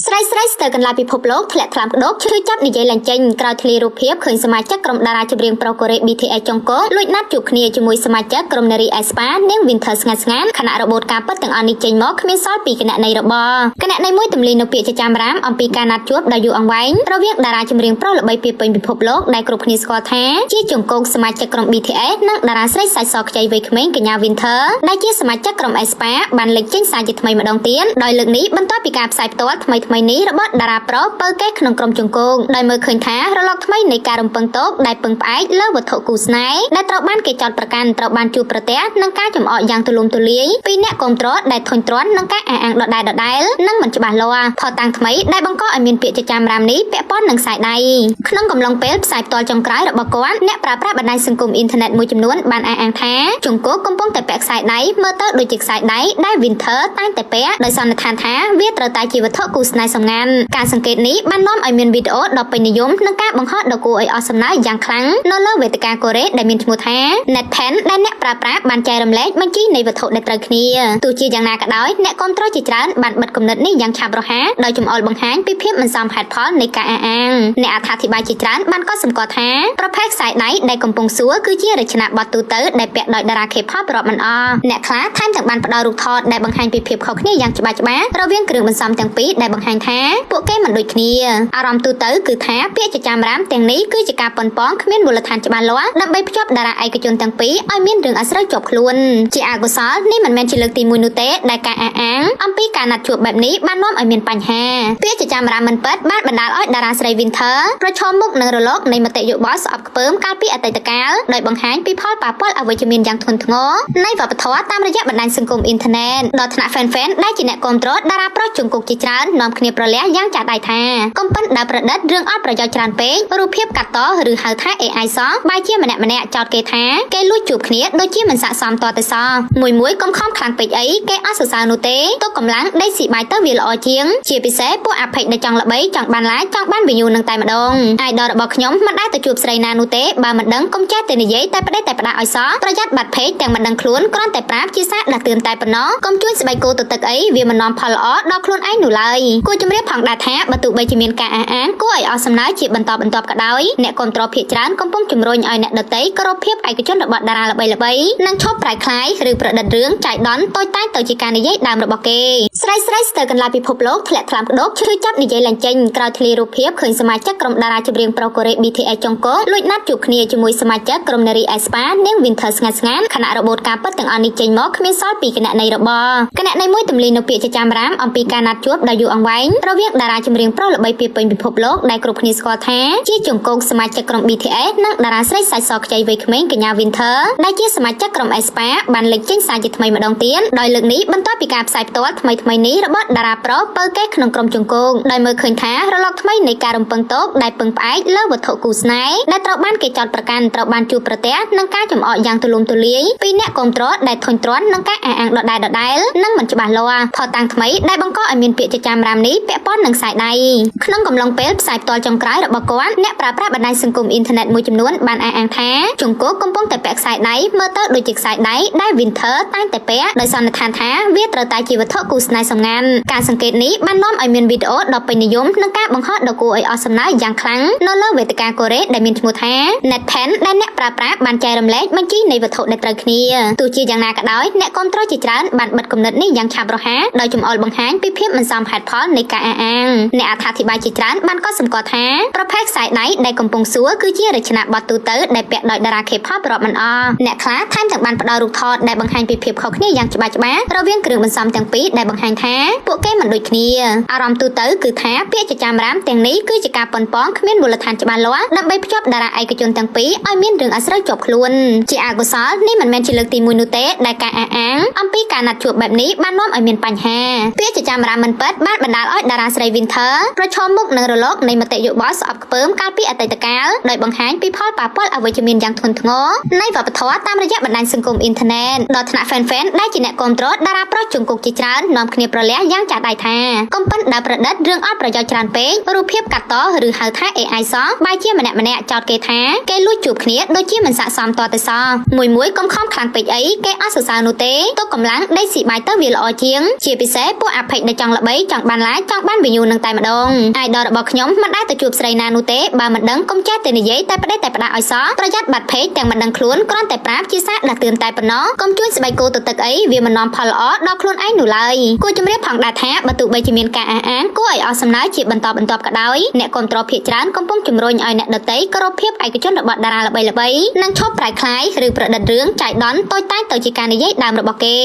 ស្រីស្រីស្ទើរកន្លងពិភពលោកធ្លាក់ថ្លាមក្តោបឈឺចាប់និយាយឡើងចេញក្រោយធ្លាយរូបភាពឃើញសមាជិកក្រុមតារាចម្រៀងប្រុសកូរ៉េ BTS ចុងកលួចណាត់ជួបគ្នាជាមួយសមាជិកក្រុមនារី aespa នាង Winter ស្ងាត់ស្ងាត់ខណៈរបូតការពិតទាំងអស់នេះចេញមកគ្មានសល់ពីគណនីរបស់គណនីមួយទម្លាយនៅពាក្យចចាមរាមអំពីការណាត់ជួបដ៏យូរអង្វែងរវាងតារាចម្រៀងប្រុសល្បីពីពេញពិភពលោកដែលគ្រប់គ្នាស្គាល់ថាជាចុងកសមាជិកក្រុម BTS និងតារាស្រីសាច់សខ្ចីវ័យក្មេងកញ្ញា Winter ដែលជាសមាជិកក្រុម aespa បានលេចចេញសារជាថ្មីម្ដងទៀតដោយលើកនេះបន្ទាប់ពីការផ្សាយផ្ទាល់ថ្មីៗនេះរបស់តារាប្រុសបើកេះក្នុងក្រុមជង្គង់ដោយមើលឃើញថារលកថ្មីនៃការរំពឹងទុកដែលពឹងផ្អែកលើវត្ថុគូស្នេហ៍ដែលត្រូវបានគេចោទប្រកាន់ត្រូវបានជួបប្រទះនឹងការចំអកយ៉ាងទូលំទូលាយពីអ្នកគាំទ្រដែលធុញទ្រាន់នឹងការអះអាងដដែលនិងមិនច្បាស់លាស់ផតាំងថ្មីដែលបង្កឲ្យមានពាក្យចចាមរាមនេះពាក់ព័ន្ធនឹងខ្សែដៃក្នុងកំឡុងពេលផ្សាយផ្ទាល់ចុងក្រោយរបស់គាត់អ្នកប្រើប្រាស់បណ្ដាញសង្គមអ៊ីនធឺណិតមួយចំនួនបានអះអាងថាជង្គង់កំពុងតែពាក់ខ្សែដៃមើលទៅដូចជាខ្សែដៃដែល Winter តែងតែពាក់ដោយសន្និដ្ឋានថាវាត្រូវតែជាវត្ថុគូស្នេហ៍សម្ងាត់ការសង្កេតនេះបាននាំឲ្យមានវីដេអូដ៏ពេញនិយមនិងការបង្ហោះដ៏គួរឲ្យអស់សំណើចយ៉ាងខ្លាំងនៅលើវេទិកាកូរ៉េដែលមានឈ្មោះថា NetPen ដែលអ្នកប្រើប្រាស់បានចែករំលែកបញ្ជីនៃវត្ថុដែលត្រូវគ្នាទោះជាយ៉ាងណាក៏ដោយអ្នកគាំទ្រជាច្រើនបានបិទគំនិតនេះយ៉ាងឆាប់រហ័សដោយចំអល់បង្ហាញពីភាពមិនសមហេតុផលនៃការអះអាងអ្នកអត្ថាធិប្បាយជាច្រើនបានកត់សម្គាល់ថាប្រភេទខ្សែដៃដែលកំពុងសួរគឺជារចនាបថទូទៅដែលពាក់ដោយតារា K-pop រាប់មិនអស់អ្នកខ្លះថែមទាំងបានផ្ដល់រូបថតដែលបង្ហាញពីភាពខុសគ្នាយ៉ាងច្បាស់ៗរវាងគ្រឿងបន្សំទាំងពីរដែលបង្ហាញថាពួកគេមិនដូចគ្នាអារម្មណ៍ទូទៅគឺថាពាក្យចចាមរាមទាំងនេះគឺជាការប៉ុនប៉ងគ្មានមូលដ្ឋានច្បាស់លាស់ដើម្បីភ្ជាប់តារាឯកជនទាំងពីរឲ្យមានរឿងអាស្រូវជាប់ខ្លួនជាអកុសលនេះមិនមែនជាលើកទី1នោះទេដែលការអះអាងអំពីការណាត់ជួបបែបនេះបាននាំឲ្យមានបញ្ហាពាក្យចចាមរាមមិនពិតបានបណ្ដាលឲ្យតារាស្រី Winter ប្រឈមមុខនឹងរលកនៃមតិយោបល់ស្អប់ខ្ពើមកាលពីអតីតកាលដោយបង្ហាញពីផលប៉ះពាល់អវិជ្ជមានយ៉ាងធ្ងន់ធ្ងរនៃវប្បធម៌តាមរយៈបណ្ដាញសង្គមអ៊ីនធឺណិតដល់ថ្នាក់ fan ដែលជាអ្នកគាំទ្រតារាប្រុសជង្គង់ជាច្រើននាំគ្នាប្រលះយ៉ាងចាស់ដៃថាកុំប៉ិនដើរប្រឌិតរឿងអត់ប្រយោជន៍ច្រើនពេករូបភាពកាត់តឬហៅថា AI សោះបែរជាម្នាក់ចោទគេថាគេលួចជួបគ្នាដូចជាមិនស័ក្តិសមតទៅសោះមួយកុំខំខ្លាំងពេកអីគេអត់សរសើរនោះទេទុកកម្លាំងដេកស៊ីបាយទៅវាល្អជាងជាពិសេសពួកអាផិចដែលចង់ល្បីចង់បានឡាយចង់បាន view នឹងតែម្ដងអាយដលរបស់ខ្ញុំមិនដែលទៅជួបស្រីណានោះទេបើមិនដឹងកុំចេះតែនិយាយតែផ្ដេសតែផ្ដាស់ឲ្យសោះប្រយ័ត្នបាត់ពេកទាំងមិនដឹងខ្លួនគ្រាន់តែប្រាប់ជាសារដាក់ទឿនតែប៉ុណ្ណោះកុំជួយស្បែកគោទៅទឹកអីវាមិននាំផលល្អដល់ខ្លួនឯងនោះឡើយគួរជំរាបផងដែរថាបើទោះបីជាមានការអះអាងគួរឲ្យអស់សំណើចជាបន្តបន្ទាប់ក៏ដោយអ្នកគាំទ្រភាគច្រើនកំពុងជំរុញឲ្យអ្នកដទៃគោរពភាពឯកជនរបស់តារាល្បីៗនិងឈប់ប្រែក្លាយឬប្រឌិតរឿងចៃដន្យតូចតាចទៅជាការនិយាយដើមរបស់គេស្រីស្រីស្ទើរកន្លងពិភពលោកធ្លាក់ថ្លាមក្តោបឈឺចាប់និយាយឡើងចេញក្រោយធ្លាយរូបភាពឃើញសមាជិកក្រុមតារាចម្រៀងប្រុសកូរ៉េ BTS ចុងកលួចណាត់ជួបគ្នាជាមួយសមាជិកក្រុមនារី aespa នាង Winter ស្ងាត់ស្ងាត់ខណៈរបូតការពិតទាំងអស់នេះចេញមកគ្មានសល់ពីគណនីរបស់គណនីមួយទម្លាយនៅពាក្យចចាមរាមអំពីការណាត់ជួបដ៏យូរអង្វែងរវាងតារាចម្រៀងប្រុសល្បីពីពេញពិភពលោកដែលគ្រប់គ្នាស្គាល់ថាជាចុងកសមាជិកក្រុម BTS និងតារាស្រីសាច់សខ្ចីវ័យក្មេងកញ្ញា Winter ដែលជាសមាជិកក្រុម aespa បានលេចចេញសារជាថ្មីម្ដងទៀតដោយលើកនេះបន្ទាប់ពីការផ្សាយផ្ទាល់ថ្មីនេះរបស់តារាប្រុសបើកេះក្នុងក្រុមជង្គង់ដោយមើលឃើញថារលកថ្មីនៃការរំពឹងទុកដែលពឹងផ្អែកលើវត្ថុគូស្នេហ៍ដែលត្រូវបានគេចោទប្រកាន់ត្រូវបានជួបប្រទះនឹងការចំអកយ៉ាងទូលំទូលាយពីអ្នកគាំទ្រដែលធុញទ្រាន់នឹងការអះអាងដដែលនិងមិនច្បាស់លាស់ផតាំងថ្មីដែលបង្កឲ្យមានពាក្យចចាមរាមនេះពាក់ព័ន្ធនឹងខ្សែដៃក្នុងកំឡុងពេលផ្សាយផ្ទាល់ចុងក្រោយរបស់គាត់អ្នកប្រើប្រាស់បណ្ដាញសង្គមអ៊ីនធឺណិតមួយចំនួនបានអះអាងថាជង្គង់កំពុងតែពាក់ខ្សែដៃមើលទៅដូចជាខ្សែដៃដែល Winter តែងតែពាក់ដោយសន្និដ្ឋានថាវាត្រូវតែជាវត្ថុគូស្នេហ៍សម្ងាត់ការសង្កេតនេះបាននាំឲ្យមានវីដេអូដ៏ពេញនិយមនិងការបង្ហោះដ៏គួរឲ្យអស់សំណើចយ៉ាងខ្លាំងនៅលើវេទិកាកូរ៉េដែលមានឈ្មោះថា NetPen ដែលអ្នកប្រើប្រាស់បានចែករំលែកបញ្ជីនៃវត្ថុដែលត្រូវគ្នាទោះជាយ៉ាងណាក៏ដោយអ្នកគាំទ្រជាច្រើនបានបិទគំនិតនេះយ៉ាងឆាប់រហ័សដោយចំអល់បង្ហាញពីភាពមិនសមហេតុផលនៃការអះអាងអ្នកអត្ថាធិប្បាយជាច្រើនបានកត់សម្គាល់ថាប្រភេទខ្សែដៃដែលកំពុងសួរគឺជារចនាបថទូទៅដែលពាក់ដោយតារា K-pop រាប់មិនអស់អ្នកខ្លះថែមទាំងបានផ្ដល់រូបថតដែលបង្ហាញពីភាពខុសគ្នាយ៉ាងច្បាស់ៗរវាងគ្រឿងបន្សំទាំងពីរដែលបង្ហាញថាពួកគេមិនដូចគ្នាអារម្មណ៍ទូទៅគឺថាពាក្យចចាមរាមទាំងនេះគឺជាការប៉ុនប៉ងគ្មានមូលដ្ឋានច្បាស់លាស់ដើម្បីភ្ជាប់តារាឯកជនទាំងពីរឲ្យមានរឿងអាស្រូវជាប់ខ្លួនជាអកុសលនេះមិនមែនជាលើកទី1នោះទេដែលការអះអាងអំពីការណាត់ជួបបែបនេះបាននាំឲ្យមានបញ្ហាពាក្យចចាមរាមមិនពិតបានបណ្ដាលឲ្យតារាស្រី Winter ប្រឈមមុខនឹងរលកនៃមតិយោបល់ស្អប់ខ្ពើមកាលពីអតីតកាលដោយបង្ហាញពីផលប៉ះពាល់អវិជ្ជមានយ៉ាងធ្ងន់ធ្ងរនៃវប្បធម៌តាមរយៈបណ្ដាញសង្គមអ៊ីនធឺណិតដល់ថ្នាក់ fan ដែលជាអ្នកគាំទ្រតារាប្រុសជង្គង់ជាច្រើននាំគ្នាប្រលះយ៉ាងចាស់ដៃថាកុំប៉ិនដើរប្រឌិតរឿងអត់ប្រយោជន៍ច្រើនពេករូបភាពកាត់តឬហៅថា AI សោះបែរជាម្នាក់ចោទគេថាគេលួចជួបគ្នាដូចជាមិនស័ក្តិសមតទៅសោះមួយកុំខំខ្លាំងពេកអីគេអត់សរសើរនោះទេទុកកម្លាំងដេកស៊ីបាយទៅវាល្អជាងជាពិសេសពួកអាផិចដែលចង់ល្បីចង់បានឡាយ ចង់បានវិញ្ញាណនឹងតែម្ដងអាយដលរបស់ខ្ញុំមិនដែលទៅជួបស្រីណានោះទេបើមិនដឹងកុំចេះតែនិយាយតែផ្ដេសតែផ្ដាស់ឲ្យសោះប្រយ័ត្នបាត់ភេកទាំងមិនដឹងខ្លួនគ្រាន់តែប្រាប់ជាសារដាស់តឿនតែប៉ុណ្ណោះកុំជួយស្បែកគោទៅទឹកអីវាមិននាំផលល្អដល់ខ្លួនឯងនោះឡើយគួរជម្រាបផងដែរថាបើទោះបីជាមានការអះអាងគួរឲ្យអស់សំណើជាបន្តបន្ទាប់ក៏ដោយអ្នកគ្រប់គ្រងភាគច្រើនកំពុងជំរុញឲ្យអ្នកដទៃគោរពភាពឯកជនរបស់តារាល្បីៗនិងឈប់ប្រែក្លាយឬប្រឌិតរឿងចាយដន់តូចតាចទៅជាការនិយាយដើមរបស់គេ